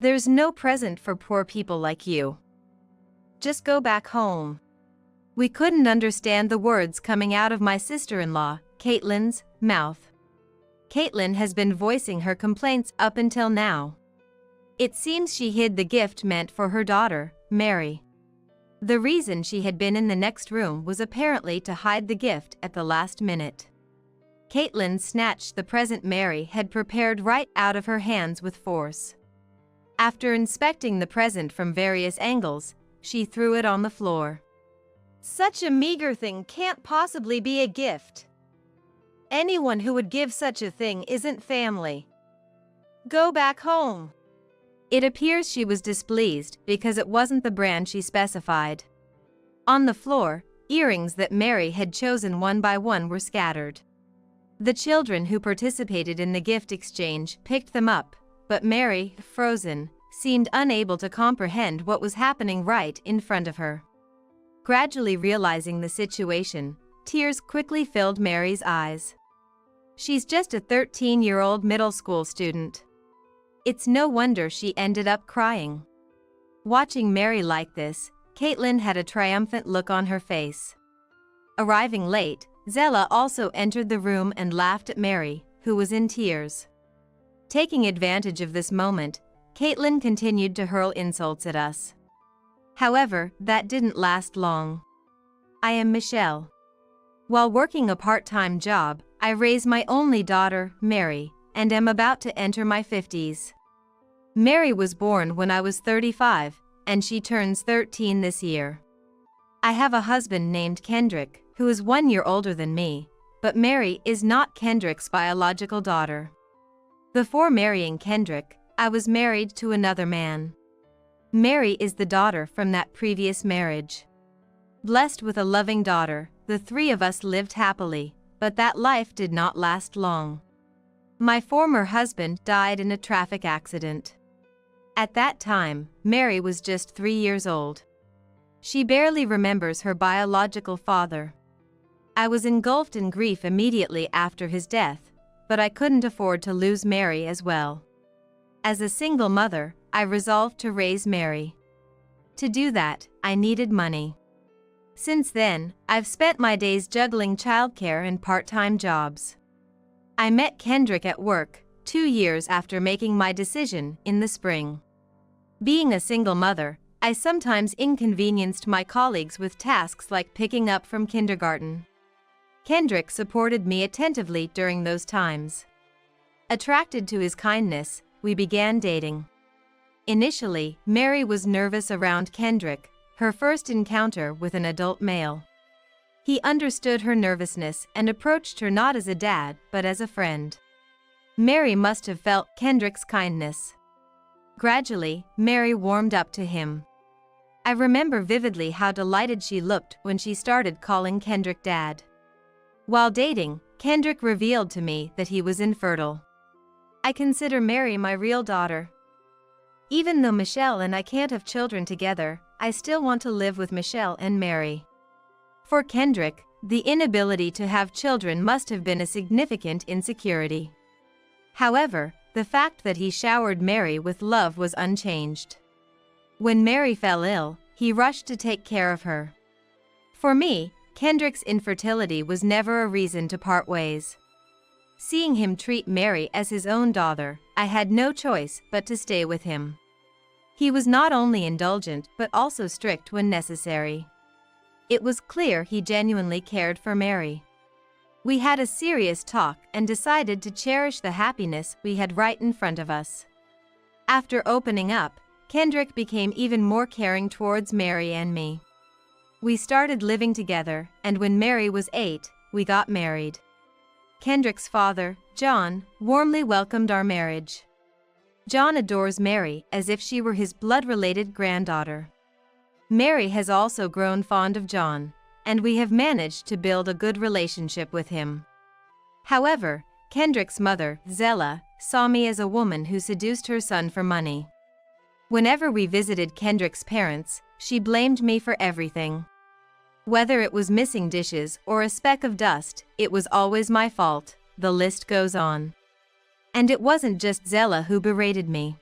There's no present for poor people like you. Just go back home." We couldn't understand the words coming out of my sister-in-law, Caitlin's, mouth. Caitlin has been voicing her complaints up until now. It seems she hid the gift meant for her daughter, Mary. The reason she had been in the next room was apparently to hide the gift at the last minute. Caitlin snatched the present Mary had prepared right out of her hands with force. After inspecting the present from various angles, she threw it on the floor. "Such a meager thing can't possibly be a gift. Anyone who would give such a thing isn't family. Go back home." It appears she was displeased because it wasn't the brand she specified. On the floor, earrings that Mary had chosen one by one were scattered. The children who participated in the gift exchange picked them up, but Mary, frozen, seemed unable to comprehend what was happening right in front of her. Gradually realizing the situation, tears quickly filled Mary's eyes. She's just a 13-year-old middle school student. It's no wonder she ended up crying. Watching Mary like this, Caitlin had a triumphant look on her face. Arriving late, Zella also entered the room and laughed at Mary, who was in tears. Taking advantage of this moment, Caitlin continued to hurl insults at us. However, that didn't last long. I am Michelle. While working a part-time job, I raise my only daughter, Mary, and am about to enter my 50s. Mary was born when I was 35, and she turns 13 this year. I have a husband named Kendrick, who is 1 year older than me, but Mary is not Kendrick's biological daughter. Before marrying Kendrick, I was married to another man. Mary is the daughter from that previous marriage. Blessed with a loving daughter, the three of us lived happily, but that life did not last long. My former husband died in a traffic accident. At that time, Mary was just 3 years old. She barely remembers her biological father. I was engulfed in grief immediately after his death, but I couldn't afford to lose Mary as well. As a single mother, I resolved to raise Mary. To do that, I needed money. Since then, I've spent my days juggling childcare and part-time jobs. I met Kendrick at work, 2 years after making my decision in the spring. Being a single mother, I sometimes inconvenienced my colleagues with tasks like picking up from kindergarten. Kendrick supported me attentively during those times. Attracted to his kindness, we began dating. Initially, Mary was nervous around Kendrick, her first encounter with an adult male. He understood her nervousness and approached her not as a dad, but as a friend. Mary must have felt Kendrick's kindness. Gradually, Mary warmed up to him. I remember vividly how delighted she looked when she started calling Kendrick Dad. While dating, Kendrick revealed to me that he was infertile. I consider Mary my real daughter. Even though Michelle and I can't have children together, I still want to live with Michelle and Mary. For Kendrick, the inability to have children must have been a significant insecurity. However, the fact that he showered Mary with love was unchanged. When Mary fell ill, he rushed to take care of her. For me, Kendrick's infertility was never a reason to part ways. Seeing him treat Mary as his own daughter, I had no choice but to stay with him. He was not only indulgent but also strict when necessary. It was clear he genuinely cared for Mary. We had a serious talk and decided to cherish the happiness we had right in front of us. After opening up, Kendrick became even more caring towards Mary and me. We started living together, and when Mary was 8, we got married. Kendrick's father, John, warmly welcomed our marriage. John adores Mary as if she were his blood-related granddaughter. Mary has also grown fond of John, and we have managed to build a good relationship with him. However, Kendrick's mother, Zella, saw me as a woman who seduced her son for money. Whenever we visited Kendrick's parents, she blamed me for everything. Whether it was missing dishes or a speck of dust, it was always my fault. The list goes on. And it wasn't just Zella who berated me.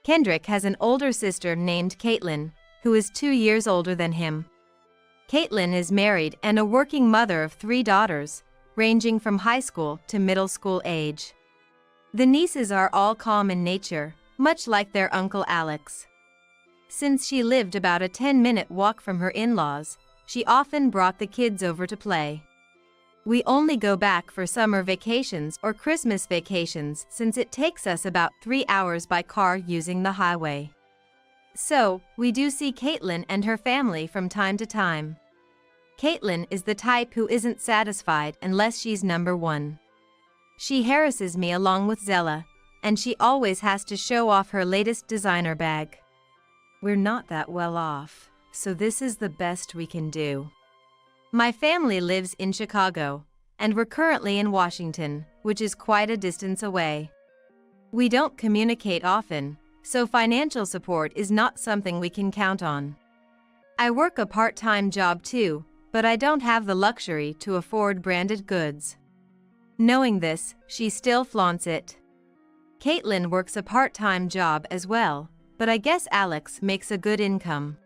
Kendrick has an older sister named Caitlin, who is 2 years older than him. Caitlin is married and a working mother of 3 daughters, ranging from high school to middle school age. The nieces are all calm in nature, much like their uncle Alex. Since she lived about a 10-minute walk from her in-laws, she often brought the kids over to play. We only go back for summer vacations or Christmas vacations since it takes us about 3 hours by car using the highway. So, we do see Caitlin and her family from time to time. Caitlin is the type who isn't satisfied unless she's number one. She harasses me along with Zella, and she always has to show off her latest designer bag. We're not that well off, so this is the best we can do. My family lives in Chicago, and we're currently in Washington, which is quite a distance away. We don't communicate often, so financial support is not something we can count on. I work a part-time job too, but I don't have the luxury to afford branded goods. Knowing this, she still flaunts it. Caitlin works a part-time job as well, but I guess Alex makes a good income.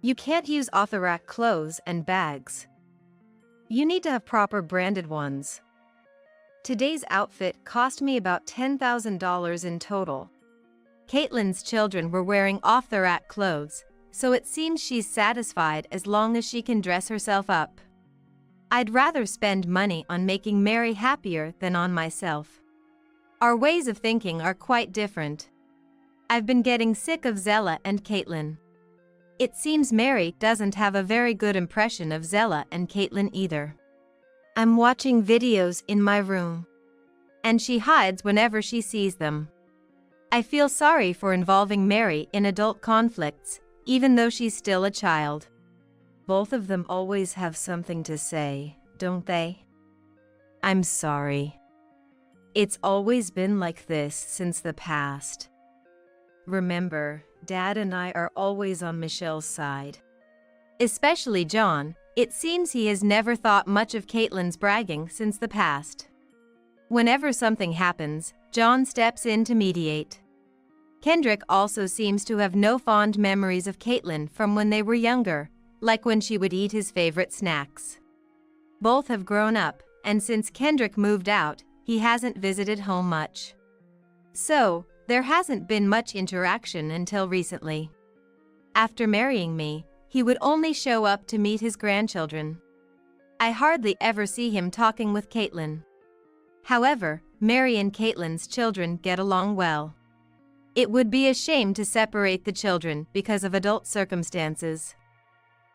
You can't use off-the-rack clothes and bags. You need to have proper branded ones. Today's outfit cost me about $10,000 in total. Caitlin's children were wearing off-the-rack clothes, so it seems she's satisfied as long as she can dress herself up. I'd rather spend money on making Mary happier than on myself. Our ways of thinking are quite different. I've been getting sick of Zella and Caitlin. It seems Mary doesn't have a very good impression of Zella and Caitlin either. I'm watching videos in my room, and she hides whenever she sees them. I feel sorry for involving Mary in adult conflicts, even though she's still a child. Both of them always have something to say, don't they? I'm sorry. It's always been like this since the past. Remember, Dad and I are always on Michelle's side. Especially John, it seems he has never thought much of Caitlin's bragging since the past. Whenever something happens, John steps in to mediate. Kendrick also seems to have no fond memories of Caitlin from when they were younger, like when she would eat his favorite snacks. Both have grown up, and since Kendrick moved out, he hasn't visited home much. So, there hasn't been much interaction until recently. After marrying me, he would only show up to meet his grandchildren. I hardly ever see him talking with Caitlin. However, Mary and Caitlin's children get along well. It would be a shame to separate the children because of adult circumstances.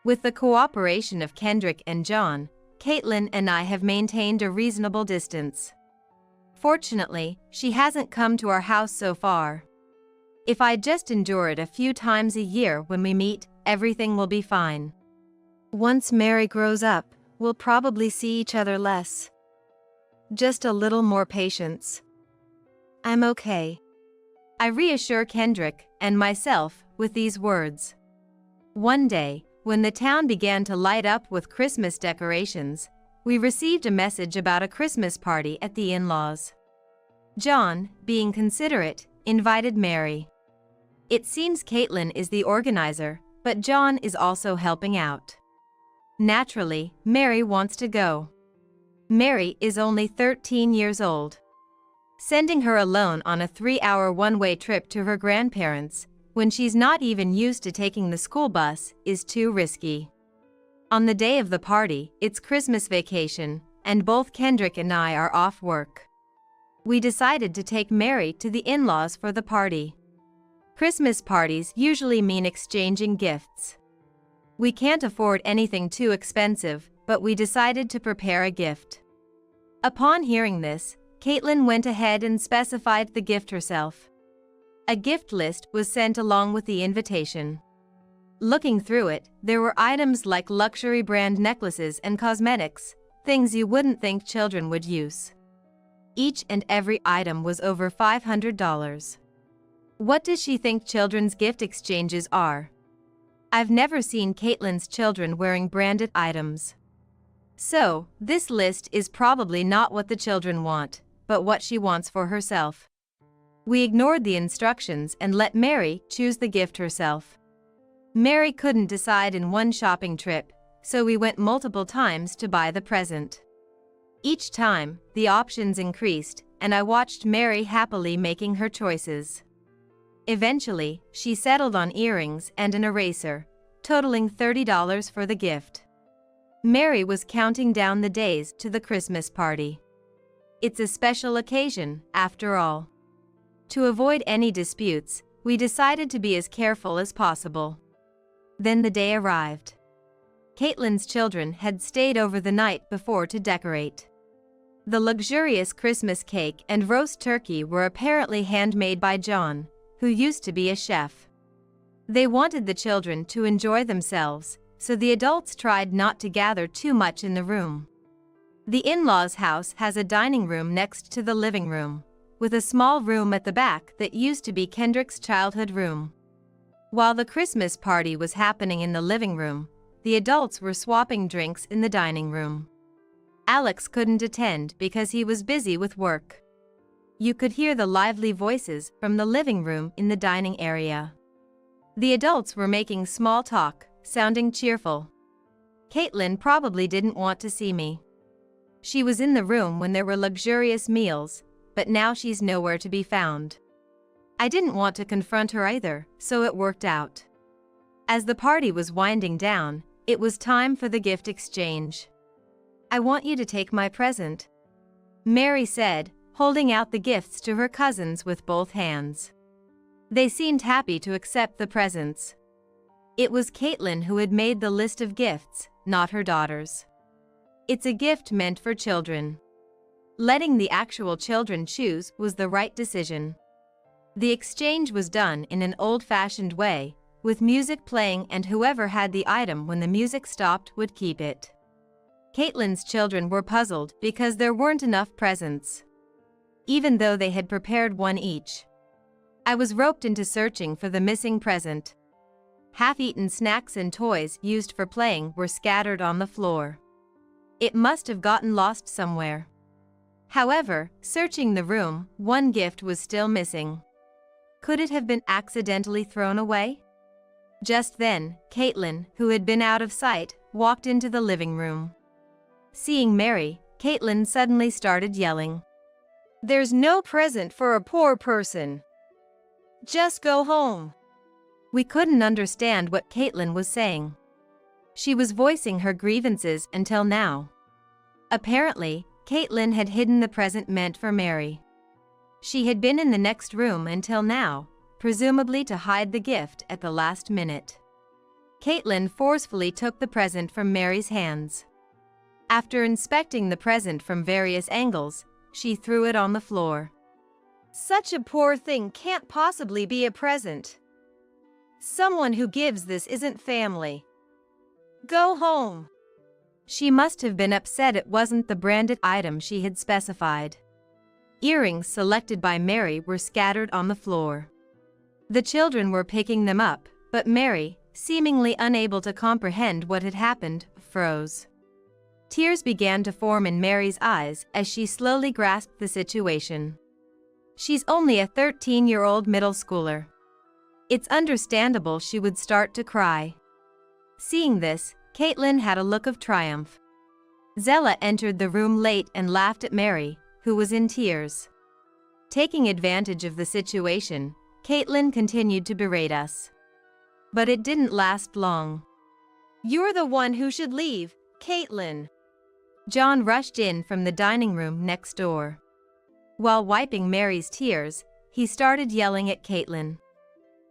With the cooperation of Kendrick and John, Caitlin and I have maintained a reasonable distance. Fortunately, she hasn't come to our house so far. If I just endure it a few times a year when we meet, everything will be fine. Once Mary grows up, we'll probably see each other less. Just a little more patience. I'm okay. I reassure Kendrick and myself with these words. One day, when the town began to light up with Christmas decorations, we received a message about a Christmas party at the in-laws. John, being considerate, invited Mary. It seems Caitlin is the organizer, but John is also helping out. Naturally, Mary wants to go. Mary is only 13 years old. Sending her alone on a 3-hour one-way trip to her grandparents, when she's not even used to taking the school bus, is too risky. On the day of the party, it's Christmas vacation, and both Kendrick and I are off work. We decided to take Mary to the in-laws for the party. Christmas parties usually mean exchanging gifts. We can't afford anything too expensive, but we decided to prepare a gift. Upon hearing this, Caitlin went ahead and specified the gift herself. A gift list was sent along with the invitation. Looking through it, there were items like luxury brand necklaces and cosmetics, things you wouldn't think children would use. Each and every item was over $500. What does she think children's gift exchanges are? I've never seen Caitlin's children wearing branded items. So, this list is probably not what the children want, but what she wants for herself. We ignored the instructions and let Mary choose the gift herself. Mary couldn't decide in one shopping trip, so we went multiple times to buy the present. Each time, the options increased, and I watched Mary happily making her choices. Eventually, she settled on earrings and an eraser, totaling $30 for the gift. Mary was counting down the days to the Christmas party. It's a special occasion, after all. To avoid any disputes, we decided to be as careful as possible. Then the day arrived. Caitlin's children had stayed over the night before to decorate. The luxurious Christmas cake and roast turkey were apparently handmade by John, who used to be a chef. They wanted the children to enjoy themselves, so the adults tried not to gather too much in the room. The in-laws' house has a dining room next to the living room, with a small room at the back that used to be Kendrick's childhood room. While the Christmas party was happening in the living room, the adults were swapping drinks in the dining room. Alex couldn't attend because he was busy with work. You could hear the lively voices from the living room in the dining area. The adults were making small talk, sounding cheerful. Caitlin probably didn't want to see me. She was in the room when there were luxurious meals, but now she's nowhere to be found. I didn't want to confront her either, so it worked out. As the party was winding down, it was time for the gift exchange. "I want you to take my present," Mary said, holding out the gifts to her cousins with both hands. They seemed happy to accept the presents. It was Caitlin who had made the list of gifts, not her daughters. It's a gift meant for children. Letting the actual children choose was the right decision. The exchange was done in an old-fashioned way, with music playing, and whoever had the item when the music stopped would keep it. Caitlin's children were puzzled because there weren't enough presents, even though they had prepared one each. I was roped into searching for the missing present. Half-eaten snacks and toys used for playing were scattered on the floor. It must have gotten lost somewhere. However, searching the room, one gift was still missing. Could it have been accidentally thrown away? Just then, Caitlin, who had been out of sight, walked into the living room. Seeing Mary, Caitlin suddenly started yelling, "There's no present for a poor person. Just go home." We couldn't understand what Caitlin was saying. She was voicing her grievances until now. Apparently, Caitlin had hidden the present meant for Mary. She had been in the next room until now, presumably to hide the gift at the last minute. Caitlin forcefully took the present from Mary's hands. After inspecting the present from various angles, she threw it on the floor. "Such a poor thing can't possibly be a present. Someone who gives this isn't family. Go home." She must have been upset it wasn't the branded item she had specified. Earrings selected by Mary were scattered on the floor. The children were picking them up, but Mary, seemingly unable to comprehend what had happened, froze. Tears began to form in Mary's eyes as she slowly grasped the situation. She's only a 13-year-old middle schooler. It's understandable she would start to cry. Seeing this, Caitlin had a look of triumph. Zella entered the room late and laughed at Mary, who was in tears. Taking advantage of the situation, Caitlin continued to berate us. But it didn't last long. "You're the one who should leave, Caitlin." John rushed in from the dining room next door. While wiping Mary's tears, he started yelling at Caitlin.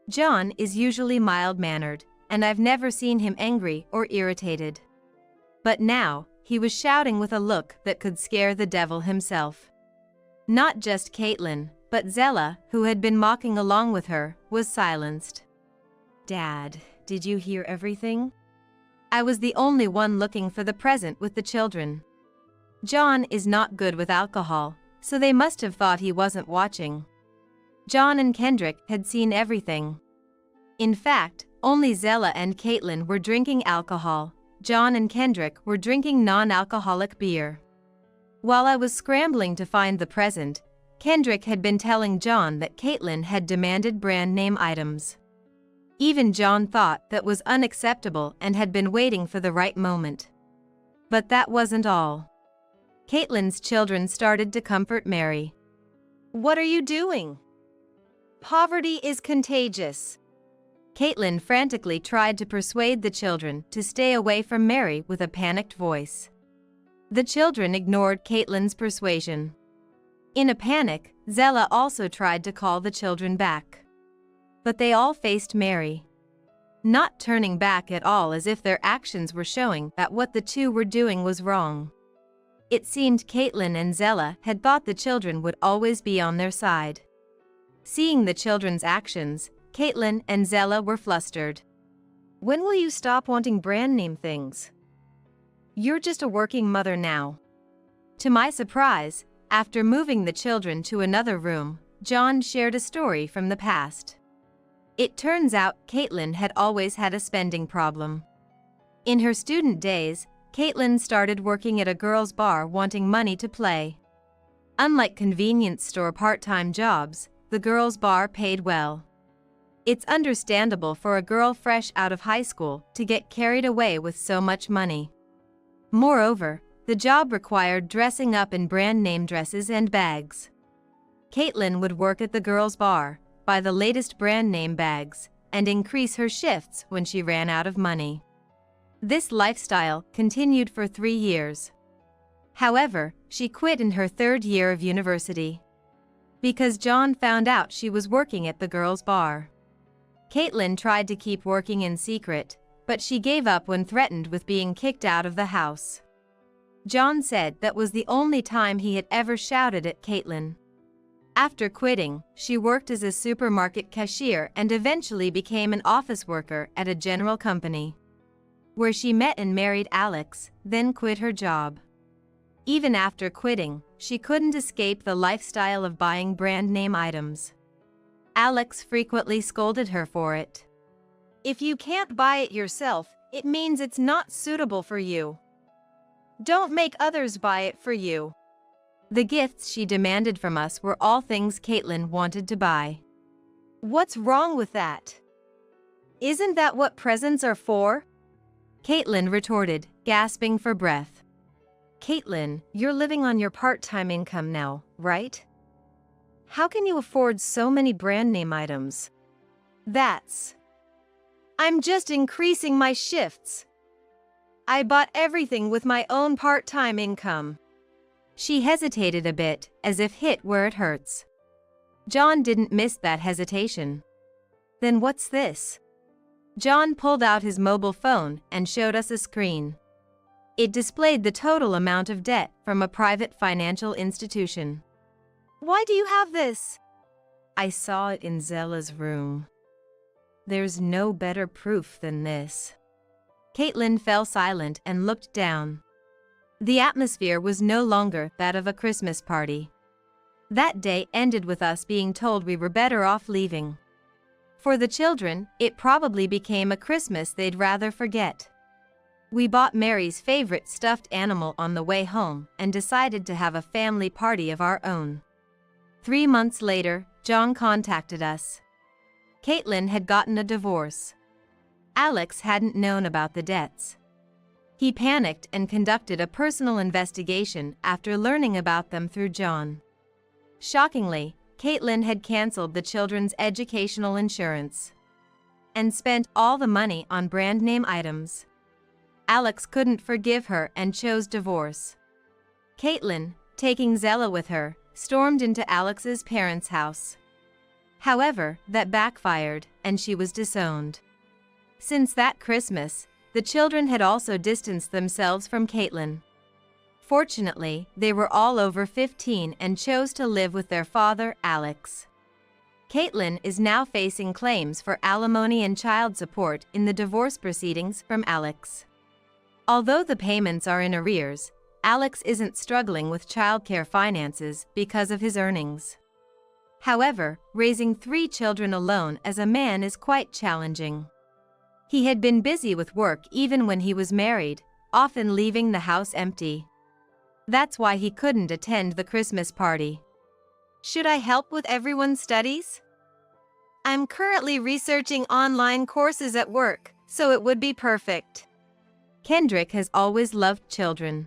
John is usually mild-mannered, and I've never seen him angry or irritated. But now, he was shouting with a look that could scare the devil himself. Not just Caitlin, but Zella, who had been mocking along with her, was silenced. "Dad, did you hear everything?" I was the only one looking for the present with the children. John is not good with alcohol, so they must have thought he wasn't watching. John and Kendrick had seen everything. In fact, only Zella and Caitlin were drinking alcohol. John and Kendrick were drinking non-alcoholic beer. While I was scrambling to find the present, Kendrick had been telling John that Caitlin had demanded brand name items. Even John thought that was unacceptable and had been waiting for the right moment. But that wasn't all. Caitlin's children started to comfort Mary. "What are you doing? Poverty is contagious." Caitlin frantically tried to persuade the children to stay away from Mary with a panicked voice. The children ignored Caitlin's persuasion. In a panic, Zella also tried to call the children back. But they all faced Mary, not turning back at all, as if their actions were showing that what the two were doing was wrong. It seemed Caitlin and Zella had thought the children would always be on their side. Seeing the children's actions, Caitlin and Zella were flustered. "When will you stop wanting brand name things? You're just a working mother now." To my surprise, after moving the children to another room, John shared a story from the past. It turns out Caitlin had always had a spending problem. In her student days, Caitlin started working at a girls' bar wanting money to play. Unlike convenience store part-time jobs, the girls' bar paid well. It's understandable for a girl fresh out of high school to get carried away with so much money. Moreover, the job required dressing up in brand name dresses and bags. Caitlin would work at the girls' bar, buy the latest brand name bags, and increase her shifts when she ran out of money. This lifestyle continued for 3 years. However, she quit in her 3rd year of university because John found out she was working at the girls' bar. Caitlin tried to keep working in secret, but she gave up when threatened with being kicked out of the house. John said that was the only time he had ever shouted at Caitlin. After quitting, she worked as a supermarket cashier and eventually became an office worker at a general company, where she met and married Alex, then quit her job. Even after quitting, she couldn't escape the lifestyle of buying brand name items. Alex frequently scolded her for it. "If you can't buy it yourself, it means it's not suitable for you. Don't make others buy it for you." The gifts she demanded from us were all things Caitlin wanted to buy. "What's wrong with that? Isn't that what presents are for?" Caitlin retorted, gasping for breath. "Caitlin, you're living on your part-time income now, right? How can you afford so many brand name items?" I'm just increasing my shifts. I bought everything with my own part-time income." She hesitated a bit, as if hit where it hurts. John didn't miss that hesitation. "Then what's this?" John pulled out his mobile phone and showed us a screen. It displayed the total amount of debt from a private financial institution. "Why do you have this?" "I saw it in Zella's room. There's no better proof than this." Caitlin fell silent and looked down. The atmosphere was no longer that of a Christmas party. That day ended with us being told we were better off leaving. For the children, it probably became a Christmas they'd rather forget. We bought Mary's favorite stuffed animal on the way home and decided to have a family party of our own. 3 months later, John contacted us. Caitlin had gotten a divorce. Alex hadn't known about the debts. He panicked and conducted a personal investigation after learning about them through John. Shockingly, Caitlin had canceled the children's educational insurance and spent all the money on brand name items. Alex couldn't forgive her and chose divorce. Caitlin, taking Zella with her, stormed into Alex's parents' house. However, that backfired, and she was disowned. Since that Christmas, the children had also distanced themselves from Caitlin. Fortunately, they were all over 15 and chose to live with their father, Alex. Caitlin is now facing claims for alimony and child support in the divorce proceedings from Alex. Although the payments are in arrears, Alex isn't struggling with childcare finances because of his earnings. However, raising 3 children alone as a man is quite challenging. He had been busy with work even when he was married, often leaving the house empty. That's why he couldn't attend the Christmas party. Should I help with everyone's studies? I'm currently researching online courses at work, so it would be perfect. Kendrick has always loved children.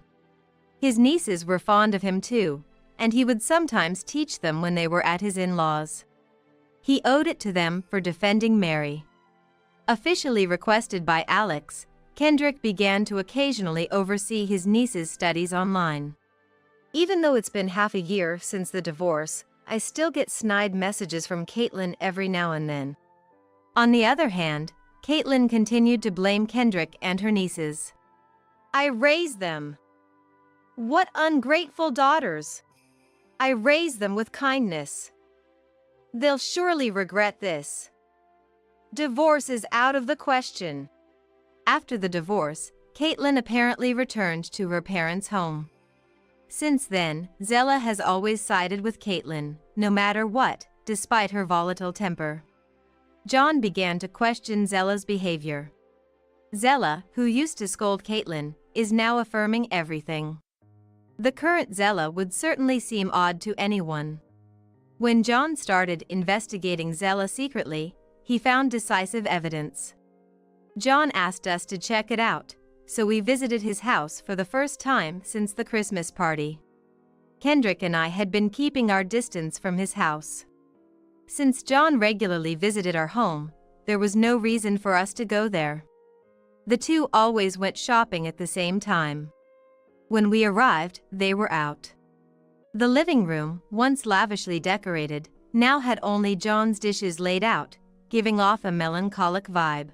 His nieces were fond of him too, and he would sometimes teach them when they were at his in-laws. He owed it to them for defending Mary. Officially requested by Alex, Kendrick began to occasionally oversee his niece's studies online. Even though it's been half a year since the divorce, I still get snide messages from Caitlin every now and then. On the other hand, Caitlin continued to blame Kendrick and her nieces. I raised them. What ungrateful daughters! I raised them with kindness. They'll surely regret this. Divorce is out of the question. After the divorce, Caitlin apparently returned to her parents' home. Since then, Zella has always sided with Caitlin, no matter what, despite her volatile temper. John began to question Zella's behavior. Zella, who used to scold Caitlin, is now affirming everything. The current Zella would certainly seem odd to anyone. When John started investigating Zella secretly, he found decisive evidence. John asked us to check it out, so we visited his house for the first time since the Christmas party. Kendrick and I had been keeping our distance from his house. Since John regularly visited our home, there was no reason for us to go there. The two always went shopping at the same time. When we arrived, they were out. The living room, once lavishly decorated, now had only John's dishes laid out, giving off a melancholic vibe.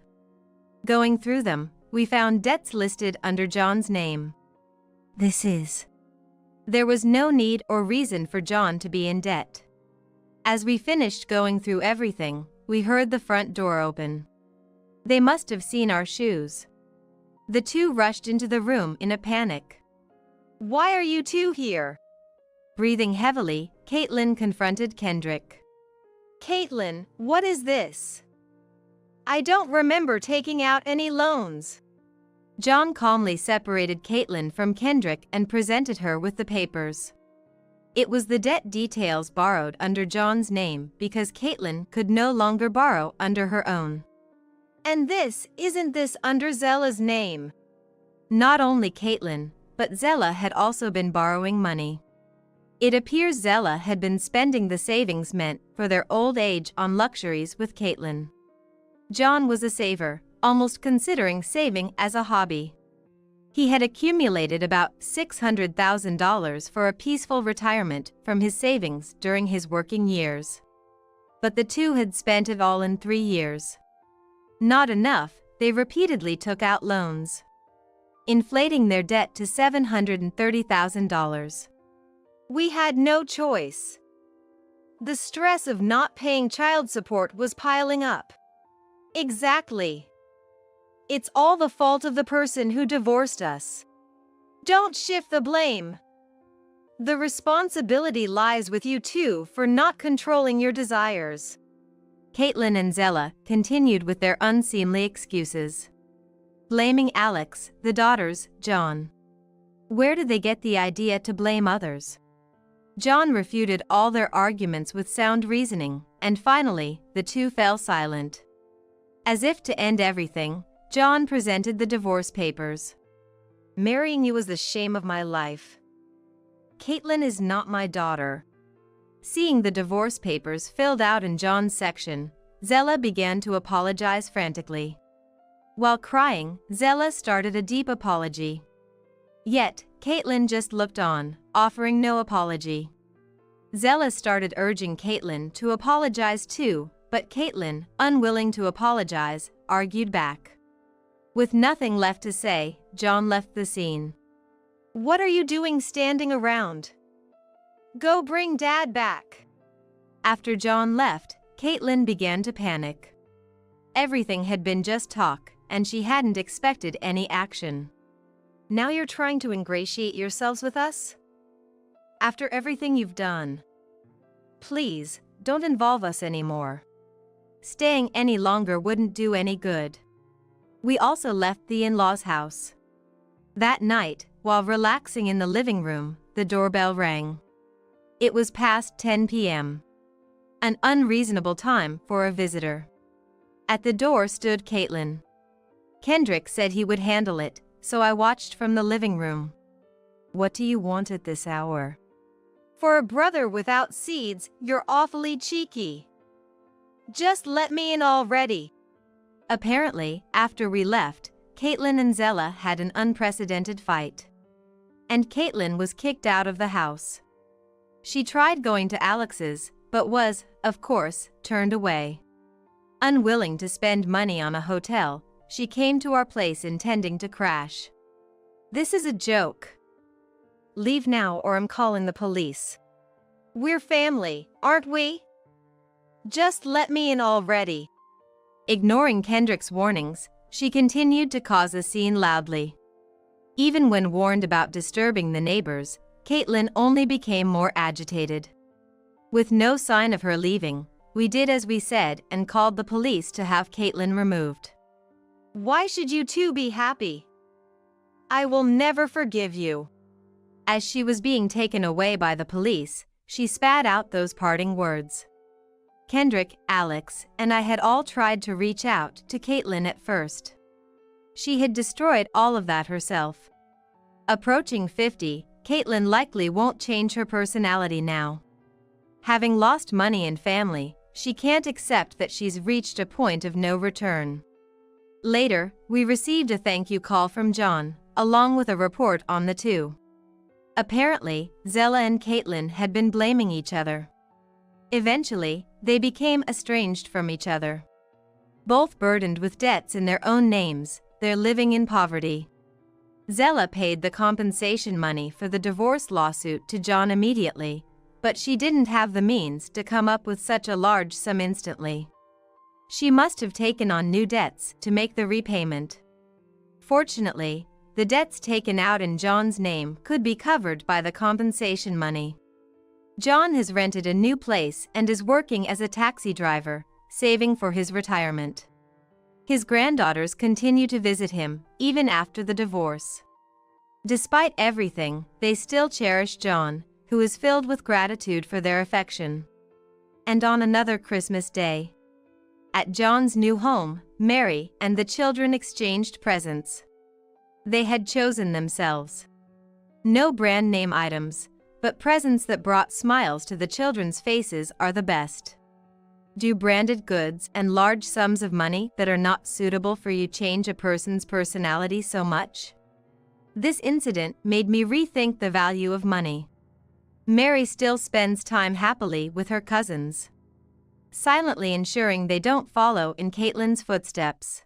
Going through them, we found debts listed under John's name. There was no need or reason for John to be in debt. As we finished going through everything, we heard the front door open. They must have seen our shoes. The two rushed into the room in a panic. Why are you two here? Breathing heavily, Caitlin confronted Kendrick. Caitlin, what is this? I don't remember taking out any loans. John calmly separated Caitlin from Kendrick and presented her with the papers. It was the debt details borrowed under John's name because Caitlin could no longer borrow under her own. And isn't this under Zella's name? Not only Caitlin, but Zella had also been borrowing money. It appears Zella had been spending the savings meant for their old age on luxuries with Caitlin. John was a saver, almost considering saving as a hobby. He had accumulated about $600,000 for a peaceful retirement from his savings during his working years. But the two had spent it all in 3 years. Not enough, they repeatedly took out loans, inflating their debt to $730,000. We had no choice. The stress of not paying child support was piling up. Exactly. It's all the fault of the person who divorced us. Don't shift the blame. The responsibility lies with you two for not controlling your desires. Caitlin and Zella continued with their unseemly excuses, blaming Alex, the daughters, John. Where did they get the idea to blame others? John refuted all their arguments with sound reasoning, and finally, the two fell silent. As if to end everything, John presented the divorce papers. Marrying you was the shame of my life. Caitlin is not my daughter. Seeing the divorce papers filled out in John's section, Zella began to apologize frantically. While crying, Zella started a deep apology. Yet, Caitlin just looked on, offering no apology. Zella started urging Caitlin to apologize too, but Caitlin, unwilling to apologize, argued back. With nothing left to say, John left the scene. What are you doing standing around? Go bring Dad back. After John left, Caitlin began to panic. Everything had been just talk, and she hadn't expected any action. Now you're trying to ingratiate yourselves with us? After everything you've done. Please, don't involve us anymore. Staying any longer wouldn't do any good. We also left the in-laws' house. That night, while relaxing in the living room, the doorbell rang. It was past 10 p.m. An unreasonable time for a visitor. At the door stood Caitlin. Kendrick said he would handle it, so I watched from the living room. "What do you want at this hour?" "For a brother without seeds, you're awfully cheeky. Just let me in already." Apparently, after we left, Caitlin and Zella had an unprecedented fight. And Caitlin was kicked out of the house. She tried going to Alex's, but was, of course, turned away. Unwilling to spend money on a hotel, she came to our place intending to crash. "This is a joke. Leave now or I'm calling the police." "We're family, aren't we? Just let me in already." Ignoring Kendrick's warnings, she continued to cause a scene loudly. Even when warned about disturbing the neighbors, Caitlin only became more agitated. With no sign of her leaving, we did as we said and called the police to have Caitlin removed. "Why should you two be happy? I will never forgive you." As she was being taken away by the police, she spat out those parting words. Kendrick, Alex, and I had all tried to reach out to Caitlin at first. She had destroyed all of that herself. Approaching 50, Caitlin likely won't change her personality now. Having lost money and family, she can't accept that she's reached a point of no return. Later, we received a thank you call from John, along with a report on the two. Apparently, Zella and Caitlin had been blaming each other. Eventually, they became estranged from each other. Both burdened with debts in their own names, they're living in poverty. Zella paid the compensation money for the divorce lawsuit to John immediately, but she didn't have the means to come up with such a large sum instantly. She must have taken on new debts to make the repayment. Fortunately, the debts taken out in John's name could be covered by the compensation money. John has rented a new place and is working as a taxi driver, saving for his retirement. His granddaughters continue to visit him, even after the divorce. Despite everything, they still cherish John, who is filled with gratitude for their affection. And on another Christmas day, at John's new home, Mary and the children exchanged presents. They had chosen themselves. No brand name items, but presents that brought smiles to the children's faces are the best. Do branded goods and large sums of money that are not suitable for you change a person's personality so much? This incident made me rethink the value of money. Mary still spends time happily with her cousins, silently ensuring they don't follow in Caitlin's footsteps.